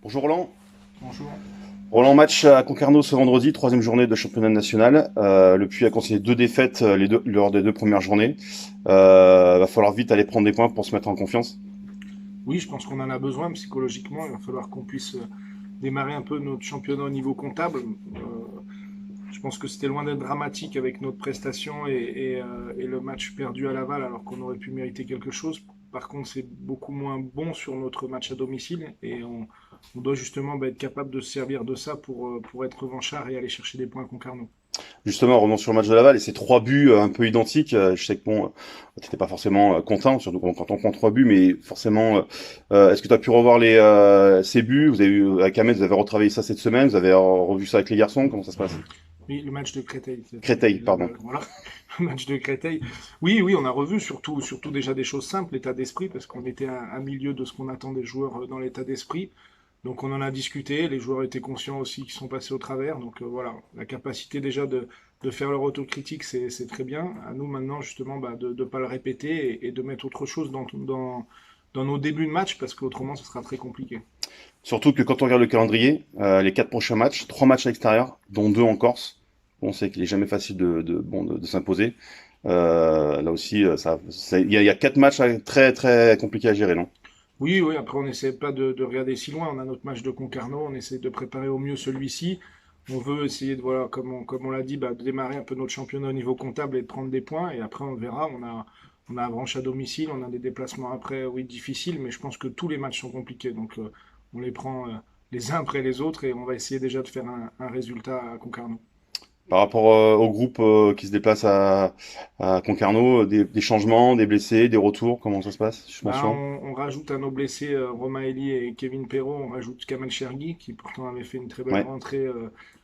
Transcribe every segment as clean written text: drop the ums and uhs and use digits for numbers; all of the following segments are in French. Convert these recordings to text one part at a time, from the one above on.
Bonjour Roland. Bonjour. Roland, match à Concarneau ce vendredi, troisième journée de championnat national. Le Puy a concédé deux défaites lors des deux premières journées. Va falloir vite aller prendre des points pour se mettre en confiance. Oui, je pense qu'on en a besoin psychologiquement. Il va falloir qu'on puisse démarrer un peu notre championnat au niveau comptable. Je pense que c'était loin d'être dramatique avec notre prestation et le match perdu à Laval alors qu'on aurait pu mériter quelque chose. Par contre, c'est beaucoup moins bon sur notre match à domicile et on doit justement être capable de se servir de ça pour être revanchard et aller chercher des points à Concarneau. Justement, revenons sur le match de Laval et ces trois buts un peu identiques. Je sais que bon, t'étais pas forcément content, surtout quand on prend trois buts, mais forcément, est-ce que tu as pu revoir ces buts? Vous avez eu avec Ahmed, vous avez retravaillé ça cette semaine, vous avez revu ça avec les garçons, comment ça se passe? Oui, le match de Créteil, Créteil, pardon. Laval, voilà. Le match de Créteil. Oui, oui, on a revu surtout déjà des choses simples, l'état d'esprit, parce qu'on était à milieu de ce qu'on attend des joueurs dans l'état d'esprit. Donc on en a discuté, les joueurs étaient conscients aussi qu'ils sont passés au travers. Donc voilà, la capacité déjà de faire leur autocritique, c'est très bien. À nous maintenant justement de ne pas le répéter et de mettre autre chose dans nos débuts de match, parce qu'autrement ce sera très compliqué. Surtout que quand on regarde le calendrier, les quatre prochains matchs, trois matchs à l'extérieur, dont deux en Corse. On sait qu'il est jamais facile de s'imposer. Là aussi, il y a quatre matchs très très compliqués à gérer, non? Oui, oui, après on n'essaie pas de regarder si loin. On a notre match de Concarneau, on essaie de préparer au mieux celui-ci. On veut essayer de, voilà, comme on l'a dit, de démarrer un peu notre championnat au niveau comptable et de prendre des points. Et après on verra. On a Avranches à domicile, on a des déplacements après, oui, difficiles, mais je pense que tous les matchs sont compliqués. Donc on les prend les uns après les autres et on va essayer déjà de faire un résultat à Concarneau. Par rapport au groupe qui se déplace à Concarneau, des changements, des blessés, des retours, comment ça se passe? Suspension? On rajoute à nos blessés Romaeli et Kevin Perrault, on rajoute Kamel Chergui, qui pourtant avait fait une très belle Ouais. rentrée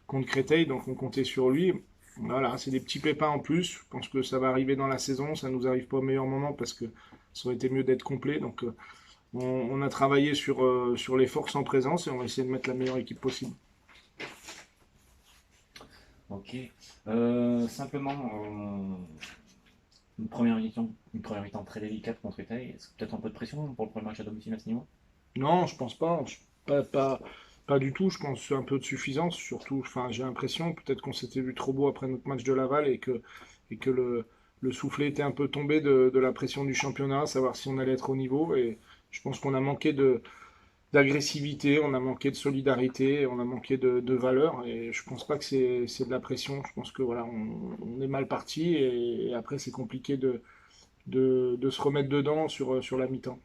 contre Créteil, donc on comptait sur lui. Voilà, c'est des petits pépins en plus. Je pense que ça va arriver dans la saison. Ça nous arrive pas au meilleur moment parce que ça aurait été mieux d'être complet. Donc on a travaillé sur les forces en présence et on va essayer de mettre la meilleure équipe possible. Ok. Simplement, une première mi-temps très délicate contre Italie. Est-ce que peut-être un peu de pression pour le premier match à domicile à ce niveau? Non, je pense pas. Pas du tout. Je pense que c'est un peu de suffisance. Surtout, enfin, j'ai l'impression, peut-être qu'on s'était vu trop beau après notre match de Laval et que le soufflet était un peu tombé de la pression du championnat, savoir si on allait être au niveau. Et je pense qu'on a manqué d'agressivité, on a manqué de solidarité, on a manqué de valeur. Et je pense pas que c'est de la pression. Je pense que voilà, on est mal parti et après c'est compliqué de se remettre dedans sur la mi-temps.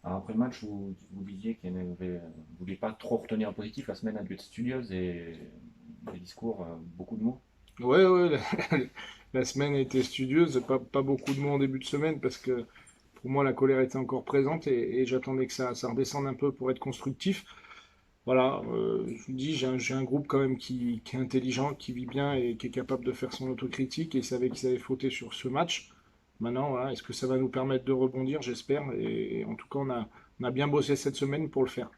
Alors, après le match, vous disiez qu'il ne vouliez pas trop retenir le positif. La semaine a dû être studieuse et des discours, beaucoup de mots. Ouais, ouais, la semaine a été studieuse, pas beaucoup de mots en début de semaine parce que pour moi la colère était encore présente et j'attendais que ça redescende un peu pour être constructif. Voilà, je vous dis, j'ai un groupe quand même qui est intelligent, qui vit bien et qui est capable de faire son autocritique et il savait qu'ils avaient fauté sur ce match. Maintenant, voilà, est-ce que ça va nous permettre de rebondir? J'espère. Et en tout cas, on a bien bossé cette semaine pour le faire.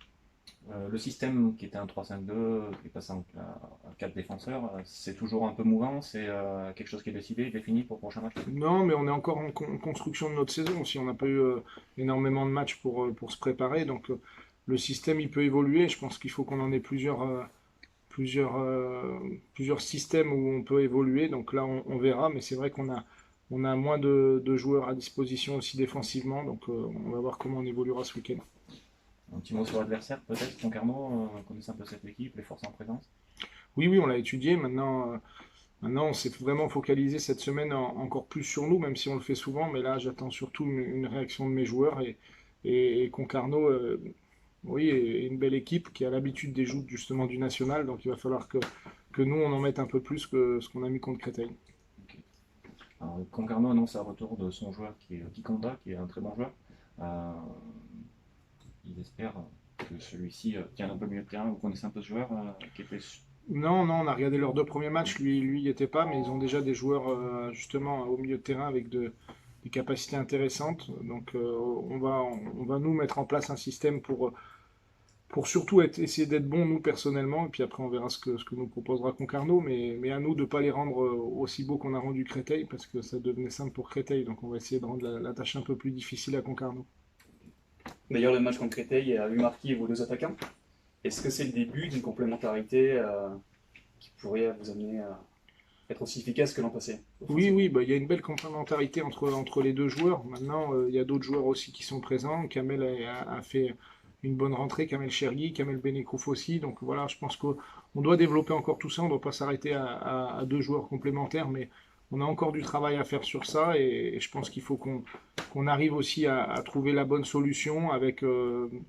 Le système qui était un 3-5-2, qui est passé à 4 défenseurs, c'est toujours un peu mouvant. C'est quelque chose qui est décidé, défini pour le prochain match. Non, mais on est encore en construction de notre saison aussi. On n'a pas eu énormément de matchs pour se préparer. Donc le système, il peut évoluer. Je pense qu'il faut qu'on en ait plusieurs systèmes où on peut évoluer. Donc là, on verra. Mais c'est vrai qu'on a moins de joueurs à disposition aussi défensivement. Donc on va voir comment on évoluera ce week-end. Un petit mot sur l'adversaire, peut-être, Concarneau, connaissez un peu cette équipe, les forces en présence. Oui, oui, on l'a étudié. Maintenant, on s'est vraiment focalisé cette semaine encore plus sur nous, même si on le fait souvent. Mais là, j'attends surtout une réaction de mes joueurs et Concarneau, oui, est une belle équipe qui a l'habitude des joutes justement du national. Donc il va falloir que nous, on en mette un peu plus que ce qu'on a mis contre Créteil. Ok. Alors, Concarneau annonce un retour de son joueur qui est Kikonda, qui est un très bon joueur. Euh, ils espèrent que celui-ci tienne un peu mieux le terrain. Vous connaissez un peu ce joueur qui était. Non, non, on a regardé leurs deux premiers matchs. Lui, il n'y était pas, mais ils ont déjà des joueurs justement au milieu de terrain avec des capacités intéressantes. Donc on va nous mettre en place un système pour surtout essayer d'être bon nous personnellement, et puis après on verra ce que nous proposera Concarneau, mais à nous de ne pas les rendre aussi beaux qu'on a rendu Créteil, parce que ça devenait simple pour Créteil, donc on va essayer de rendre la tâche un peu plus difficile à Concarneau. D'ailleurs, le match contre Créteil a vu marquer vos deux attaquants. Est-ce que c'est le début d'une complémentarité qui pourrait vous amener à être aussi efficace que l'an passé, Oui, offensivement? oui, bah, il y a une belle complémentarité entre les deux joueurs. Maintenant, il y a d'autres joueurs aussi qui sont présents. Kamel a fait une bonne rentrée, Kamel Chergui, Kamel Benekouf aussi. Donc voilà, je pense qu'on doit développer encore tout ça. On ne doit pas s'arrêter à deux joueurs complémentaires, mais on a encore du travail à faire sur ça. Et je pense qu'il faut qu'on arrive aussi à trouver la bonne solution avec,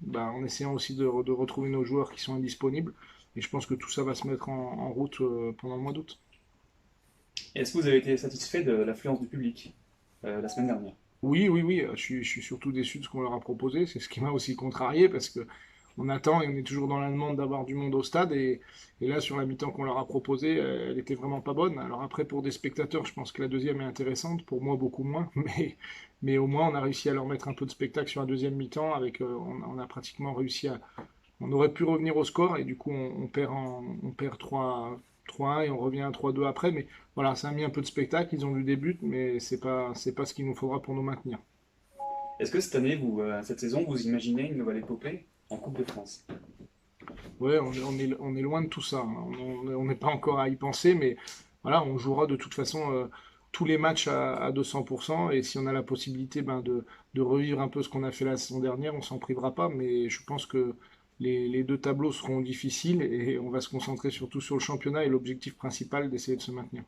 bah, en essayant aussi de retrouver nos joueurs qui sont indisponibles. Et je pense que tout ça va se mettre en route pendant le mois d'août. Est-ce que vous avez été satisfait de l'affluence du public la semaine dernière? Oui, oui, oui, je suis surtout déçu de ce qu'on leur a proposé. C'est ce qui m'a aussi contrarié parce que on attend et on est toujours dans la demande d'avoir du monde au stade. Et là, sur la mi-temps qu'on leur a proposée, elle était vraiment pas bonne. Alors après, pour des spectateurs, je pense que la deuxième est intéressante. Pour moi, beaucoup moins. Mais au moins, on a réussi à leur mettre un peu de spectacle sur la deuxième mi-temps. On a pratiquement réussi à, on aurait pu revenir au score et du coup on perd 3-1 et on revient à 3-2 après. Mais voilà, ça a mis un peu de spectacle, ils ont eu des buts, mais c'est pas ce qu'il nous faudra pour nous maintenir. Est-ce que cette année, cette saison, vous imaginez une nouvelle épopée en Coupe de France? Ouais, on est loin de tout ça, hein. On n'est pas encore à y penser, mais voilà, on jouera de toute façon tous les matchs à 200%. Et si on a la possibilité ben, de revivre un peu ce qu'on a fait la saison dernière, on s'en privera pas. Mais je pense que les deux tableaux seront difficiles et on va se concentrer surtout sur le championnat et l'objectif principal d'essayer de se maintenir.